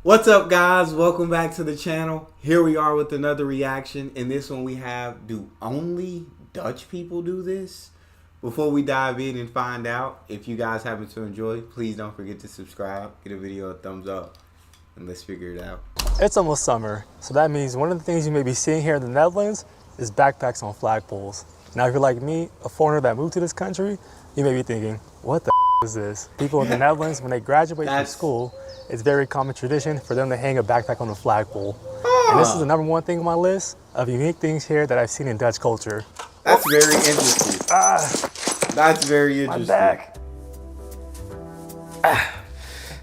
What's up, guys? Welcome back to the channel. Here we are with another reaction. In this one we have, do only Dutch people do this? Before we dive in and find out, if you guys happen to enjoy, please don't forget to subscribe, give a video a thumbs up, and let's figure it out. It's almost summer, so that means one of the things you may be seeing here in the Netherlands is backpacks on flagpoles. Now, if you're like me, a foreigner that moved to this country, you may be thinking, what the is this? People in the Netherlands, when they graduate from school, it's very common tradition for them to hang a backpack on a flagpole. And this is the number one thing on my list of unique things here that I've seen in Dutch culture. That's very interesting. That's very interesting. My back.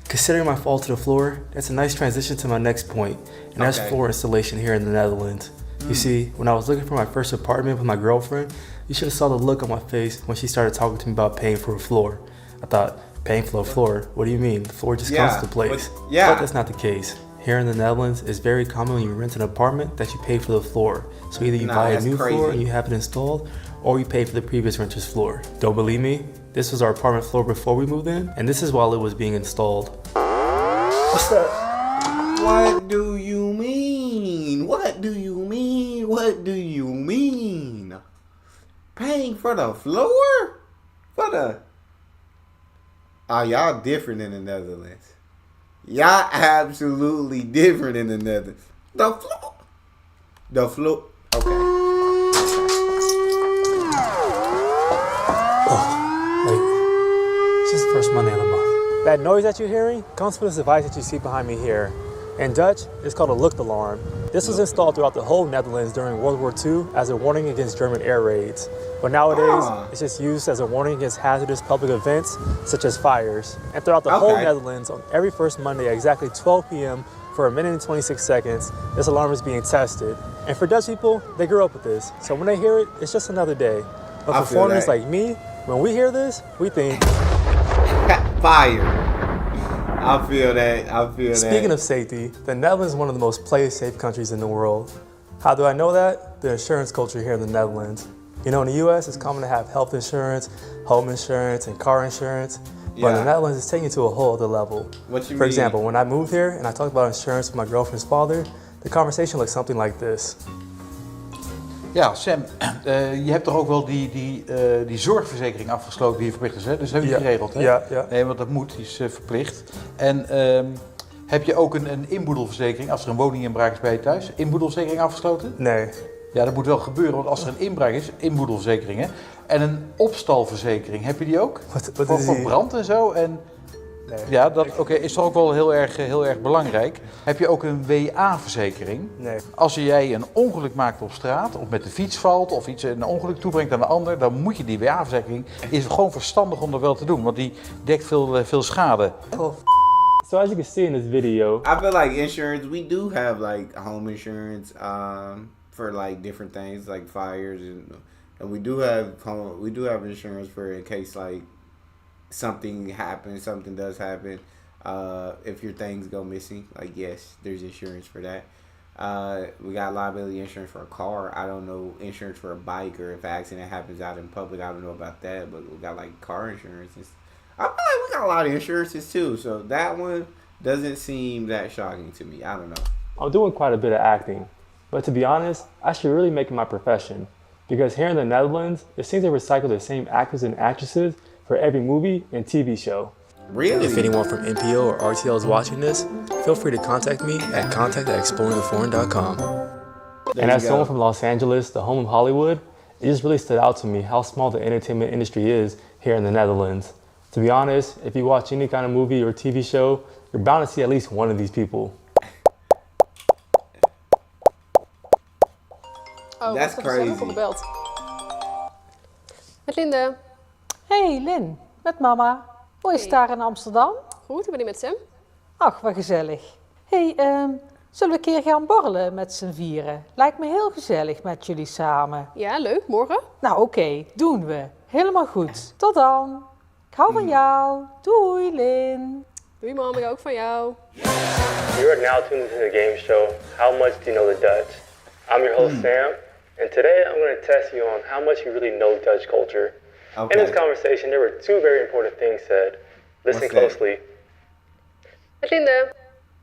Considering my fall to the floor, that's a nice transition to my next point, and that's floor installation here in the Netherlands. You see, when I was looking for my first apartment with my girlfriend, you should have saw the look on my face when she started talking to me about paying for a floor. I thought, paying for a floor? What do you mean? The floor just comes to the place. But that's not the case. Here in the Netherlands, it's very common when you rent an apartment that you pay for the floor. So either you buy a new floor and you have it installed, or you pay for the previous renter's floor. Don't believe me? This was our apartment floor before we moved in, and this is while it was being installed. What's that? What do you mean? What do you mean? What do you mean? Paying for the floor? For the... Oh, y'all different in the Netherlands. Y'all absolutely different in the Netherlands. The floor. The floor. Okay. It's just the first Monday of the month. That noise that you're hearing comes from this device that you see behind me here. In Dutch, it's called a luchtalarm. This was installed throughout the whole Netherlands during World War II as a warning against German air raids. But nowadays, it's just used as a warning against hazardous public events such as fires. And throughout the whole Netherlands, on every first Monday at exactly 12 p.m. for a minute and 26 seconds, this alarm is being tested. And for Dutch people, they grew up with this. So when they hear it, it's just another day. But for foreigners like me, when we hear this, we think... Fire. I feel that. Speaking of safety, the Netherlands is one of the most play-safe countries in the world. How do I know that? The insurance culture here in the Netherlands. You know, in the US, it's common to have health insurance, home insurance, and car insurance. But in the Netherlands, it's taken to a whole other level. For example, when I moved here and I talked about insurance with my girlfriend's father, the conversation looked something like this. Ja, Sam, je hebt toch ook wel die zorgverzekering afgesloten die verplicht is, hè? Dus heb je geregeld, hè? Ja. Nee, want dat moet, die is verplicht. En heb je ook een inboedelverzekering als er een woninginbraak is bij je thuis? Inboedelverzekering afgesloten? Nee. Ja, dat moet wel gebeuren, want als er een inbraak is, inboedelverzekering, hè? En een opstalverzekering, heb je die ook? Wat is die? Voor brand en zo? En... Nee. Ja, dat is toch ook wel heel erg belangrijk. Heb je ook een WA-verzekering? Nee. Als jij een ongeluk maakt op straat, of met de fiets valt, of een ongeluk toebrengt aan een ander, dan moet je die WA-verzekering, is gewoon verstandig om dat wel te doen, want die dekt veel schade. So as you can see in this video, I feel like insurance, we do have like home insurance for like different things like fires and we do have insurance for in case like something happens, something does happen, if your things go missing, like yes, there's insurance for that. We got liability insurance for a car. I don't know insurance for a bike, or if an accident happens out in public, I don't know about that, but we got like car insurance. I feel like we got a lot of insurances too, so that one doesn't seem that shocking to me. I don't know. I'm doing quite a bit of acting, but to be honest, I should really make it my profession, because here in the Netherlands, it seems they recycle the same actors and actresses for every movie and TV show. Really? If anyone from NPO or RTL is watching this, feel free to contact me at contact@exploringtheforeign.com. And as someone from Los Angeles, the home of Hollywood, it just really stood out to me how small the entertainment industry is here in the Netherlands. To be honest, if you watch any kind of movie or TV show, you're bound to see at least one of these people. Oh, that's crazy. Op de belt. Met Linde. Hey Lin, met mama. Hoe is het daar in Amsterdam? Goed, ik ben hier met Sam. Ach, wat gezellig. Hey, zullen we een keer gaan borrelen met z'n vieren? Lijkt me heel gezellig met jullie samen. Ja, leuk. Morgen? Nou oké, doen we. Helemaal goed. Tot dan. Ik hou van jou. Doei Lin. Doei mam, ik ook van jou. You are now tuned into the game show, How Much Do You Know the Dutch? I'm your host Sam, and today I'm going to test you on how much you really know Dutch culture. In this conversation, there were two very important things said. Listen closely. Met Linde.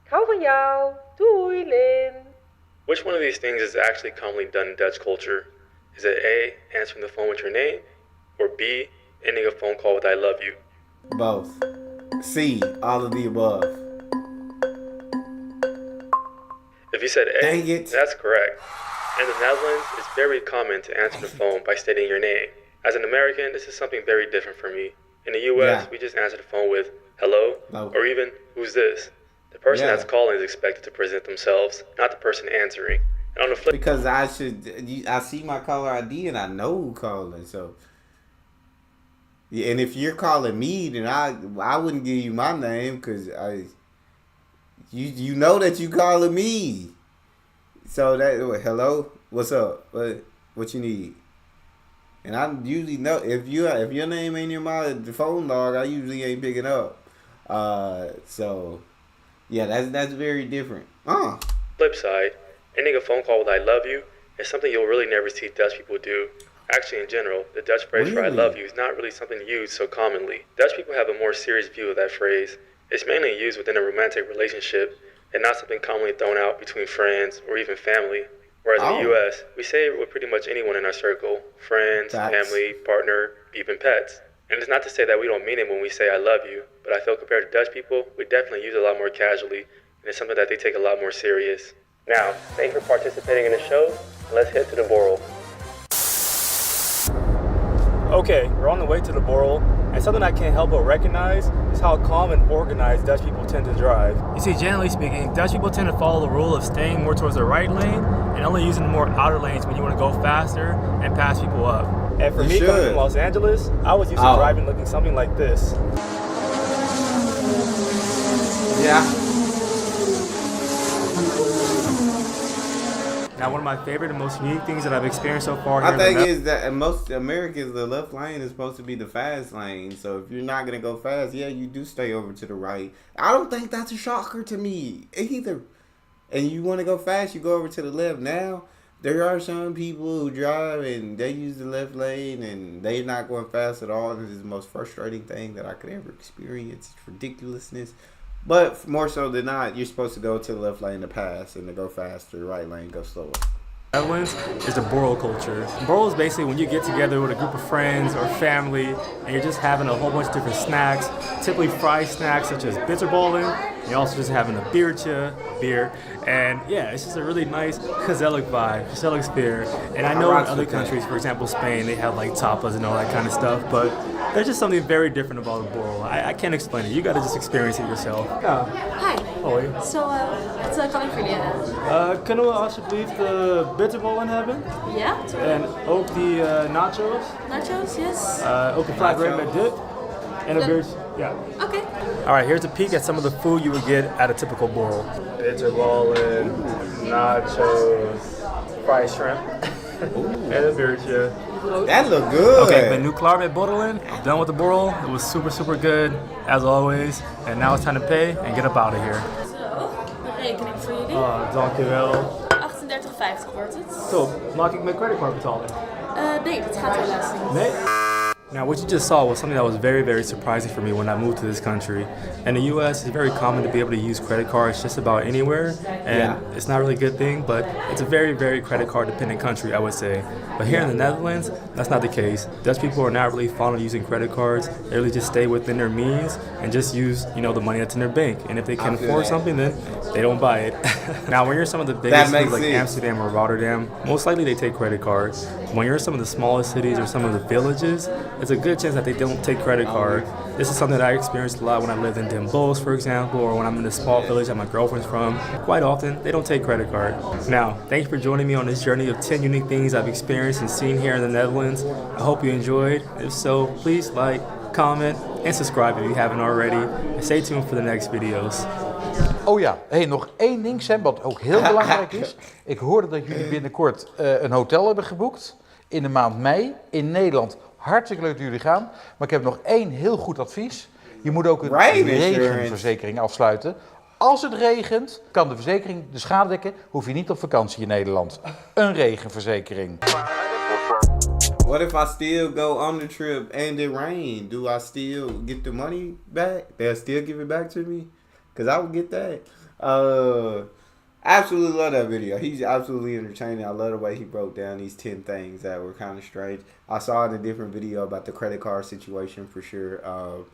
Ik hou van jou. Doei, Lin. Which one of these things is actually commonly done in Dutch culture? Is it A, answering the phone with your name, or B, ending a phone call with I love you? Both. C, all of the above. If you said A, Dang it. that's correct. In the Netherlands, it's very common to answer the phone by stating your name. As an American, this is something very different for me. In the US, Yeah. we just answer the phone with hello, No. or even who's this? The person Yeah. that's calling is expected to present themselves, not the person answering. And on the flip Because I see my caller ID and I know who calling. So, yeah, and if you're calling me, then I wouldn't give you my name because you know that you calling me. So hello, what's up? What you need? And I usually know if your name ain't in my phone log, I usually ain't picking up. So yeah, that's very different. flip side, ending a phone call with I love you is something you'll really never see Dutch people do. Actually, in general, the Dutch phrase for I Really? love you is not really something used so commonly. Dutch people have a more serious view of that phrase. It's mainly used within a romantic relationship and not something commonly thrown out between friends or even family. Whereas in the Oh. US, we say it with pretty much anyone in our circle, friends, Facts. family, partner, even pets. And it's not to say that we don't mean it when we say I love you, but I feel compared to Dutch people, we definitely use it a lot more casually, and it's something that they take a lot more serious. Now, thanks for participating in the show. Let's head to the Borrel. Okay, we're on the way to the Borrel, and something I can't help but recognize is how calm and organized Dutch people tend to drive. You see, generally speaking, Dutch people tend to follow the rule of staying more towards the right lane and only using the more outer lanes when you want to go faster and pass people up. And for You me, coming should. from Los Angeles, I was used to Oh. driving looking something like this. Yeah. Now, one of my favorite and most unique things that I've experienced so far here My in the thing Netherlands is that in most Americans, the left lane is supposed to be the fast lane. So if you're not gonna go fast, yeah, you do stay over to the right. I don't think that's a shocker to me either. And you want to go fast, you go over to the left. Now there are some people who drive and they use the left lane and they're not going fast at all. This is the most frustrating thing that I could ever experience. It's ridiculousness. But more so than not, you're supposed to go to the left lane to pass and to go faster. Right lane go slower. is the Borrel culture. Borrel is basically when you get together with a group of friends or family and you're just having a whole bunch of different snacks, typically fried snacks such as bitterballen. You're also just having a beer, and yeah, it's just a really nice gezellig vibe, gezellig sphere. And I know in rocks other with that. countries, for example Spain, they have like tapas and all that kind of stuff, but there's just something very different about the Borrel. I can't explain it. You gotta just experience it yourself. Ja, Hi. hoi. Zo, wat kan ik voor jullie hebben? Kunnen we alsjeblieft de bitterballen hebben? Ja? En ook die nachos? Nachos, yes. Ook een flat bread met dip. En een beertje. Yeah. Okay. All right, here's a peek at some of the food you would get at a typical Borrel. Bitterballen, nachos, fried shrimp, en een beertje. That look good. Okay, ik ben nu klaar met borrelen. Done with the Borrel. It was super, super good, as always. And now it's time to pay and get up out of here. Zo, de rekening voor jullie. Dankjewel. 38,50 wordt het. Zo, mag ik mijn creditcard betalen? Nee, dat gaat helaas niet. Nee. Now, what you just saw was something that was very, very surprising for me when I moved to this country. In the U.S., it's very common to be able to use credit cards just about anywhere, and Yeah. it's not really a good thing, but it's a very, very credit card dependent country, I would say. But here in the Netherlands, that's not the case. Dutch people are not really fond of using credit cards. They really just stay within their means and just use, the money that's in their bank. And if they can I feel afford that. something, then they don't buy it. Now, when you're in some of the biggest makes cities like sense. Amsterdam or Rotterdam, most likely they take credit cards. When you're in some of the smallest cities or some of the villages, it's a good chance that they don't take credit card. This is something that I experienced a lot when I lived in Den Bosch, for example, or when I'm in a small village that my girlfriend's from. Quite often, they don't take credit card. Now, thank you for joining me on this journey of 10 unique things I've experienced and seen here in the Netherlands. I hope you enjoyed. If so, please like, comment, and subscribe if you haven't already. And stay tuned for the next videos. Oh ja, nog één ding Sam, wat ook heel belangrijk is. Ik hoorde dat jullie binnenkort een hotel hebben geboekt in de maand mei in Nederland. Hartstikke leuk dat jullie gaan. Maar ik heb nog één heel goed advies. Je moet ook een Rain insurance. regenverzekering afsluiten. Als het regent, kan de verzekering de schade dekken. Hoef je niet op vakantie in Nederland. Een regenverzekering. What if I still go on the trip and it rain? Do I still get the money back? They'll still give it back to me? Because I would get that. Absolutely love that video. He's absolutely entertaining. I love the way he broke down these 10 things that were kind of strange. I saw in a different video about the credit card situation for sure.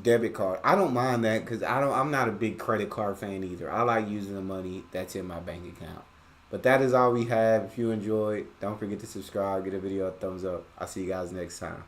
Debit card. I don't mind that because I'm not a big credit card fan either. I like using the money that's in my bank account. But that is all we have. If you enjoyed, don't forget to subscribe. Give the video a thumbs up. I'll see you guys next time.